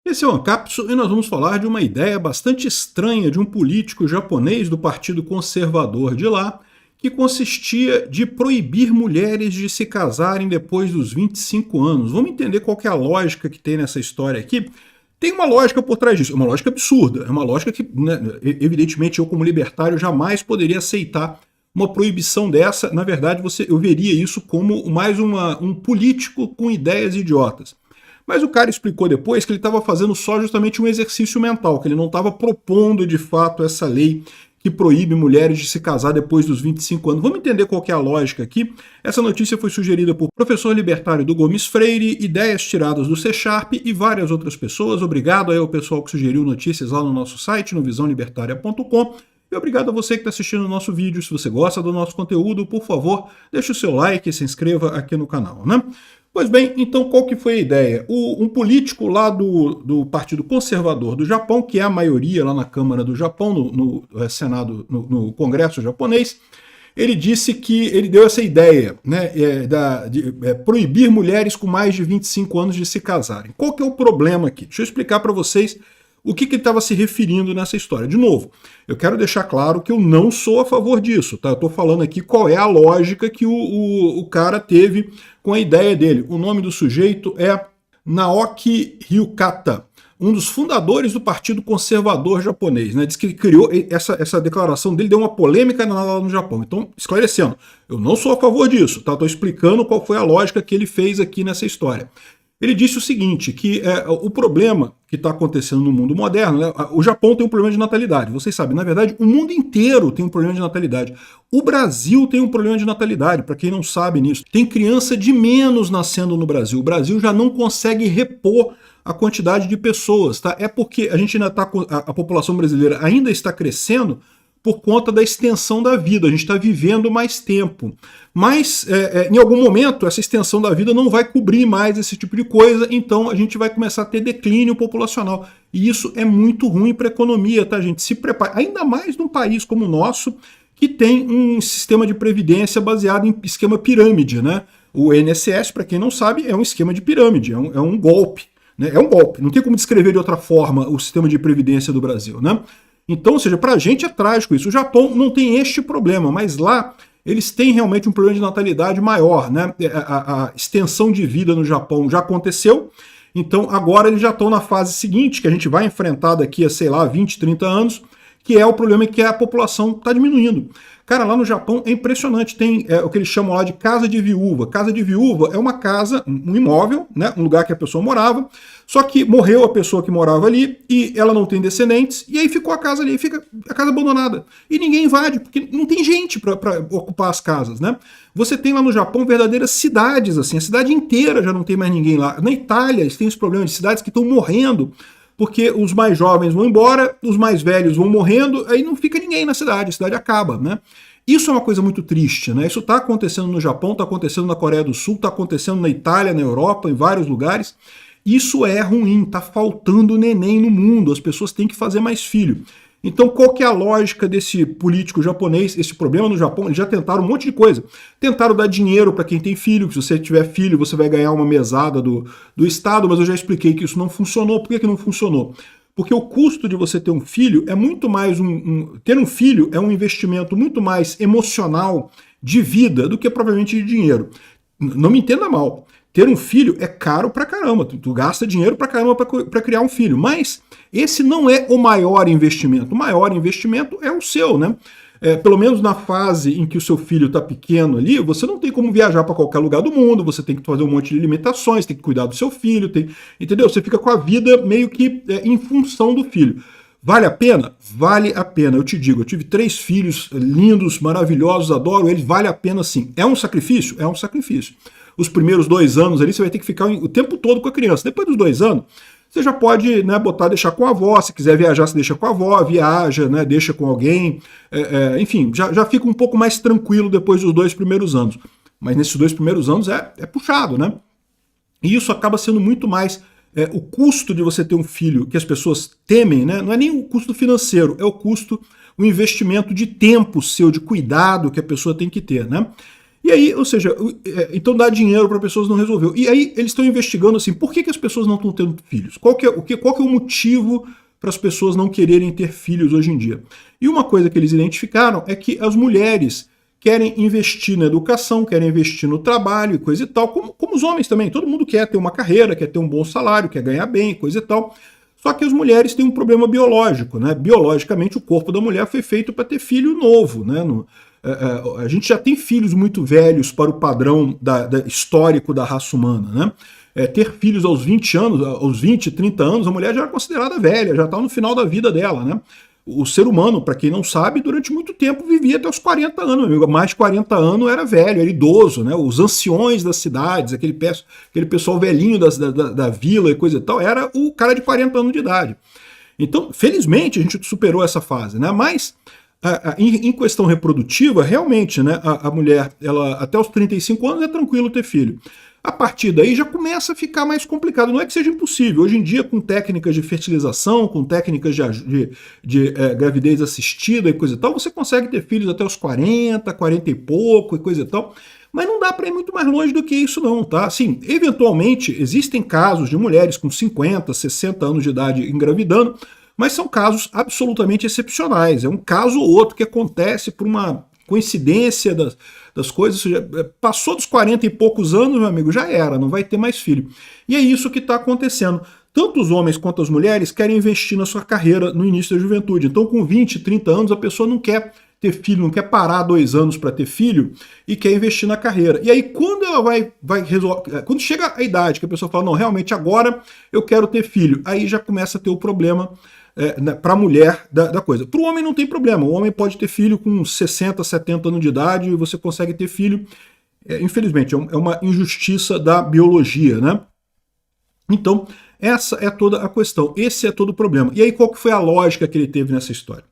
Esse é o Ancapsu e nós vamos falar de uma ideia bastante estranha de um político japonês do Partido Conservador de lá, que consistia de proibir mulheres de se casarem depois dos 25 anos. Vamos entender qual que é a lógica que tem nessa história aqui. Tem uma lógica por trás disso, é uma lógica absurda, é uma lógica que, né, evidentemente, eu como libertário jamais poderia aceitar uma proibição dessa. Na verdade, eu veria isso como mais um político com ideias idiotas. Mas o cara explicou depois que ele estava fazendo só justamente um exercício mental, que ele não estava propondo de fato essa lei que proíbe mulheres de se casar depois dos 25 anos. Vamos entender qual que é a lógica aqui. Essa notícia foi sugerida por professor libertário do Gomes Freire, ideias tiradas do C# e várias outras pessoas. Obrigado aí ao pessoal que sugeriu notícias lá no nosso site, no visãolibertaria.com. E obrigado a você que está assistindo o nosso vídeo. Se você gosta do nosso conteúdo, por favor, deixe o seu like e se inscreva aqui no canal, né? Pois bem, então qual que foi a ideia? Um político lá do Partido Conservador do Japão, que é a maioria lá na Câmara do Japão, no Senado, no Congresso japonês, ele disse que ele deu essa ideia, né, de proibir mulheres com mais de 25 anos de se casarem. Qual que é o problema aqui? Deixa eu explicar para vocês o que ele estava se referindo nessa história. De novo, eu quero deixar claro que eu não sou a favor disso, tá? Eu estou falando aqui qual é a lógica que o cara teve com a ideia dele. O nome do sujeito é Naoki Ryukata, um dos fundadores do Partido Conservador japonês, né? Diz que ele criou essa declaração dele, deu uma polêmica lá no Japão. Então, esclarecendo, eu não sou a favor disso, tá? Estou explicando qual foi a lógica que ele fez aqui nessa história. Ele disse o seguinte, que o problema que está acontecendo no mundo moderno, né, o Japão tem um problema de natalidade, vocês sabem, na verdade o mundo inteiro tem um problema de natalidade. O Brasil tem um problema de natalidade, para quem não sabe nisso. Tem criança de menos nascendo no Brasil. O Brasil já não consegue repor a quantidade de pessoas, tá? É porque a gente ainda está, a população brasileira ainda está crescendo por conta da extensão da vida, a gente está vivendo mais tempo. Mas, em algum momento, essa extensão da vida não vai cobrir mais esse tipo de coisa, então a gente vai começar a ter declínio populacional. E isso é muito ruim para a economia, tá, gente? Se prepara, ainda mais num país como o nosso, que tem um sistema de previdência baseado em esquema pirâmide, né? O INSS, para quem não sabe, é um esquema de pirâmide, é um golpe, né? É um golpe, não tem como descrever de outra forma o sistema de previdência do Brasil, né? Então, ou seja, para a gente é trágico isso. O Japão não tem este problema, mas lá eles têm realmente um problema de natalidade maior, né? A extensão de vida no Japão já aconteceu, então agora eles já estão na fase seguinte, que a gente vai enfrentar daqui a, sei lá, 20, 30 anos, que é o problema que a população está diminuindo. Cara, lá no Japão é impressionante, tem o que eles chamam lá de casa de viúva. Casa de viúva é uma casa, um imóvel, né, um lugar que a pessoa morava, só que morreu a pessoa que morava ali e ela não tem descendentes, e aí ficou a casa ali, fica a casa abandonada. E ninguém invade, porque não tem gente para ocupar as casas, né? Você tem lá no Japão verdadeiras cidades, assim, a cidade inteira já não tem mais ninguém lá. Na Itália, eles têm esse problema de cidades que estão morrendo, porque os mais jovens vão embora, os mais velhos vão morrendo, aí não fica ninguém na cidade, a cidade acaba, né? Isso é uma coisa muito triste, né? Isso está acontecendo no Japão, está acontecendo na Coreia do Sul, está acontecendo na Itália, na Europa, em vários lugares. Isso é ruim, está faltando neném no mundo, as pessoas têm que fazer mais filho. Então qual que é a lógica desse político japonês? Esse problema no Japão, eles já tentaram um monte de coisa. Tentaram dar dinheiro para quem tem filho, que se você tiver filho você vai ganhar uma mesada do Estado, mas eu já expliquei que isso não funcionou. Por que não funcionou? Porque o custo de você ter um filho é muito mais ter um filho é um investimento muito mais emocional de vida do que propriamente de dinheiro. Não me entenda mal. Ter um filho é caro pra caramba, tu gasta dinheiro pra caramba pra criar um filho, mas esse não é o maior investimento. O maior investimento é o seu, né? Pelo menos na fase em que o seu filho está pequeno ali, você não tem como viajar para qualquer lugar do mundo, você tem que fazer um monte de limitações, tem que cuidar do seu filho, entendeu? Você fica com a vida meio que em função do filho. Vale a pena? Vale a pena, eu te digo, eu tive 3 filhos lindos, maravilhosos, adoro eles, vale a pena sim. É um sacrifício? É um sacrifício. Os primeiros 2 anos ali você vai ter que ficar o tempo todo com a criança. Depois dos 2 anos, você já pode, né, deixar com a avó, se quiser viajar, você deixa com a avó, viaja, né, deixa com alguém, enfim, já fica um pouco mais tranquilo depois dos 2 primeiros anos. Mas nesses 2 primeiros anos é puxado, né? E isso acaba sendo muito mais o custo de você ter um filho que as pessoas temem, né? Não é nem o custo financeiro, é o investimento de tempo seu, de cuidado que a pessoa tem que ter, né? E aí, ou seja, então dá dinheiro para pessoas não resolveu. E aí eles estão investigando assim, por que as pessoas não estão tendo filhos? Qual que é o motivo para as pessoas não quererem ter filhos hoje em dia? E uma coisa que eles identificaram é que as mulheres querem investir na educação, querem investir no trabalho e coisa e tal, como os homens também. Todo mundo quer ter uma carreira, quer ter um bom salário, quer ganhar bem, coisa e tal. Só que as mulheres têm um problema biológico, né? Biologicamente, o corpo da mulher foi feito para ter filho novo, né? A gente já tem filhos muito velhos para o padrão histórico da raça humana, né? Ter filhos aos 20 anos, aos 20, 30 anos, a mulher já era considerada velha, já está no final da vida dela, né? O ser humano, para quem não sabe, durante muito tempo vivia até os 40 anos, amigo. Mais de 40 anos era velho, era idoso, né? Os anciões das cidades, aquele pessoal velhinho da vila e coisa e tal, era o cara de 40 anos de idade. Então, felizmente, a gente superou essa fase, né? Mas, em questão reprodutiva, realmente, né, a mulher, ela até os 35 anos é tranquilo ter filho. A partir daí já começa a ficar mais complicado. Não é que seja impossível. Hoje em dia, com técnicas de fertilização, com técnicas de gravidez assistida e coisa e tal, você consegue ter filhos até os 40, 40 e pouco e coisa e tal. Mas não dá para ir muito mais longe do que isso não, tá? Assim, eventualmente, existem casos de mulheres com 50, 60 anos de idade engravidando, mas são casos absolutamente excepcionais. É um caso ou outro que acontece por uma coincidência das coisas, ou seja, passou dos 40 e poucos anos, meu amigo, já era, não vai ter mais filho. E é isso que está acontecendo. Tanto os homens quanto as mulheres querem investir na sua carreira no início da juventude. Então, com 20, 30 anos, a pessoa não quer ter filho, não quer parar 2 anos para ter filho e quer investir na carreira. E aí, quando ela vai resolver, quando chega a idade que a pessoa fala, não, realmente agora eu quero ter filho, aí já começa a ter o problema para a mulher da coisa. Para o homem não tem problema, o homem pode ter filho com 60, 70 anos de idade e você consegue ter filho. Infelizmente, é uma injustiça da biologia, né? Então, essa é toda a questão, esse é todo o problema. E aí, qual que foi a lógica que ele teve nessa história?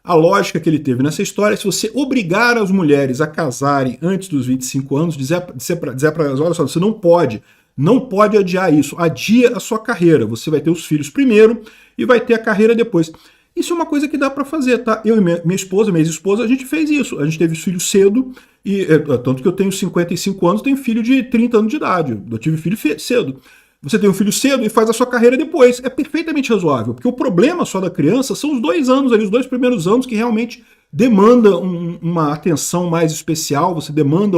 A lógica que ele teve nessa história é se você obrigar as mulheres a casarem antes dos 25 anos, dizer para elas, olha só, você não pode adiar isso, adia a sua carreira, você vai ter os filhos primeiro e vai ter a carreira depois. Isso é uma coisa que dá para fazer, tá? Eu e minha ex-esposa, a gente fez isso, a gente teve filhos cedo, e tanto que eu tenho 55 anos, tenho filho de 30 anos de idade, eu tive filho cedo. Você tem um filho cedo e faz a sua carreira depois. É perfeitamente razoável, porque o problema só da criança são os 2 anos ali, os 2 primeiros anos que realmente demanda uma atenção mais especial, você demanda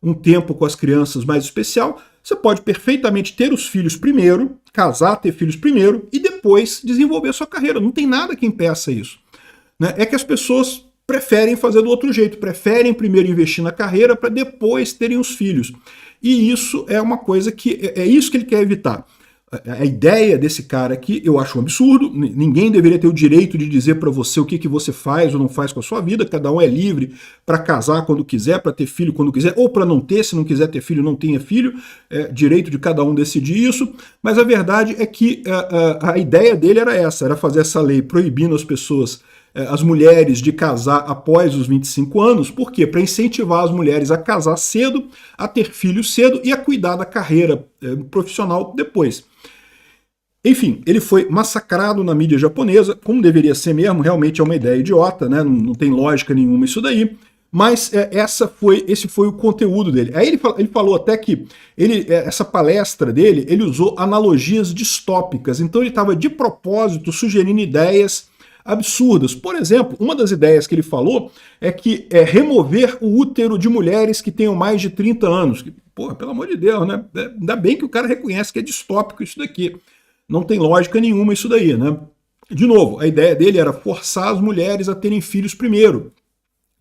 um tempo com as crianças mais especial. Você pode perfeitamente ter os filhos primeiro, casar, ter filhos primeiro e depois desenvolver a sua carreira. Não tem nada que impeça isso, né? É que as pessoas preferem fazer do outro jeito, preferem primeiro investir na carreira para depois terem os filhos. E isso é uma coisa que é isso que ele quer evitar. A ideia desse cara aqui eu acho um absurdo, ninguém deveria ter o direito de dizer para você o que você faz ou não faz com a sua vida, cada um é livre para casar quando quiser, para ter filho quando quiser, ou para não ter, se não quiser ter filho, não tenha filho, é direito de cada um decidir isso, mas a verdade é que a ideia dele era essa, era fazer essa lei proibindo as mulheres de casar após os 25 anos, por quê? Para incentivar as mulheres a casar cedo, a ter filhos cedo e a cuidar da carreira profissional depois. Enfim, ele foi massacrado na mídia japonesa, como deveria ser mesmo, realmente é uma ideia idiota, né? Não tem lógica nenhuma isso daí, mas esse foi o conteúdo dele. Aí ele falou até que essa palestra dele, ele usou analogias distópicas, então ele estava de propósito sugerindo ideias absurdas. Por exemplo, uma das ideias que ele falou é que remover o útero de mulheres que tenham mais de 30 anos. Porra, pelo amor de Deus, né? Ainda bem que o cara reconhece que é distópico isso daqui. Não tem lógica nenhuma isso daí, né? De novo, a ideia dele era forçar as mulheres a terem filhos primeiro.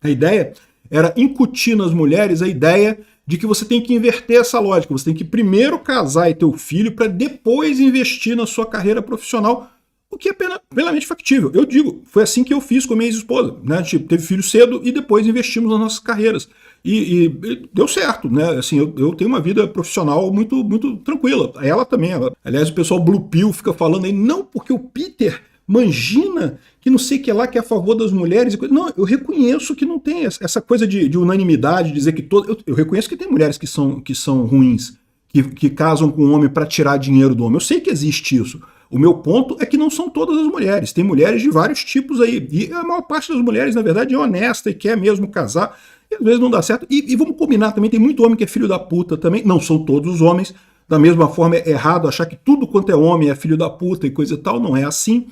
A ideia era incutir nas mulheres a ideia de que você tem que inverter essa lógica. Você tem que primeiro casar e ter o filho para depois investir na sua carreira profissional, o que é plenamente factível. Eu digo, foi assim que eu fiz com a minha ex-esposa, né? A gente teve filho cedo e depois investimos nas nossas carreiras. E deu certo, né? Assim, eu tenho uma vida profissional muito, muito tranquila. Ela também. Aliás, o pessoal Blue Pill fica falando aí, não, porque o Peter mangina que não sei o que lá, que é a favor das mulheres. Não, eu reconheço que não tem essa coisa de unanimidade, dizer que eu reconheço que tem mulheres que são ruins, que casam com o homem para tirar dinheiro do homem. Eu sei que existe isso. O meu ponto é que não são todas as mulheres. Tem mulheres de vários tipos aí. E a maior parte das mulheres, na verdade, é honesta e quer mesmo casar e às vezes não dá certo. E vamos combinar também, tem muito homem que é filho da puta também, não são todos os homens, da mesma forma é errado achar que tudo quanto é homem é filho da puta e coisa e tal, não é assim.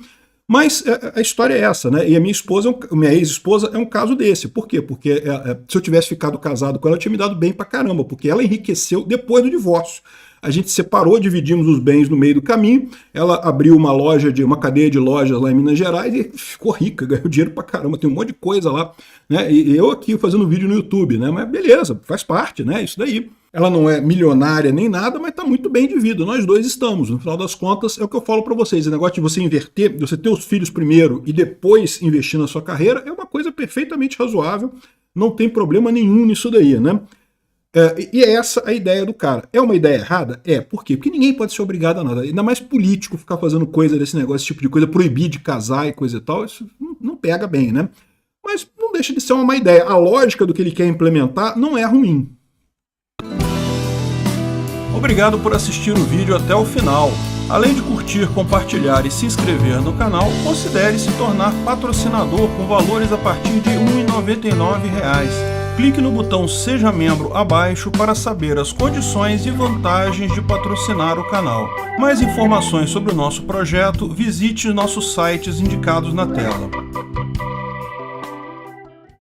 Mas a história é essa, né? E a minha esposa, minha ex-esposa, é um caso desse. Por quê? Porque se eu tivesse ficado casado com ela, eu tinha me dado bem pra caramba, porque ela enriqueceu depois do divórcio. A gente separou, dividimos os bens no meio do caminho. Ela abriu uma cadeia de lojas lá em Minas Gerais e ficou rica, ganhou dinheiro pra caramba, tem um monte de coisa lá, né? E eu aqui fazendo vídeo no YouTube, né? Mas beleza, faz parte, né? Isso daí. Ela não é milionária nem nada, mas está muito bem de vida. Nós dois estamos. No final das contas, é o que eu falo para vocês. O negócio de você inverter, de você ter os filhos primeiro e depois investir na sua carreira, é uma coisa perfeitamente razoável. Não tem problema nenhum nisso daí, né? E é essa a ideia do cara. É uma ideia errada? É. Por quê? Porque ninguém pode ser obrigado a nada. Ainda mais político ficar fazendo coisa desse negócio, esse tipo de coisa, proibir de casar e coisa e tal. Isso não pega bem, né? Mas não deixa de ser uma má ideia. A lógica do que ele quer implementar não é ruim. Obrigado por assistir o vídeo até o final. Além de curtir, compartilhar e se inscrever no canal, considere se tornar patrocinador com valores a partir de R$ 1,99. Clique no botão Seja Membro abaixo para saber as condições e vantagens de patrocinar o canal. Mais informações sobre o nosso projeto, visite nossos sites indicados na tela.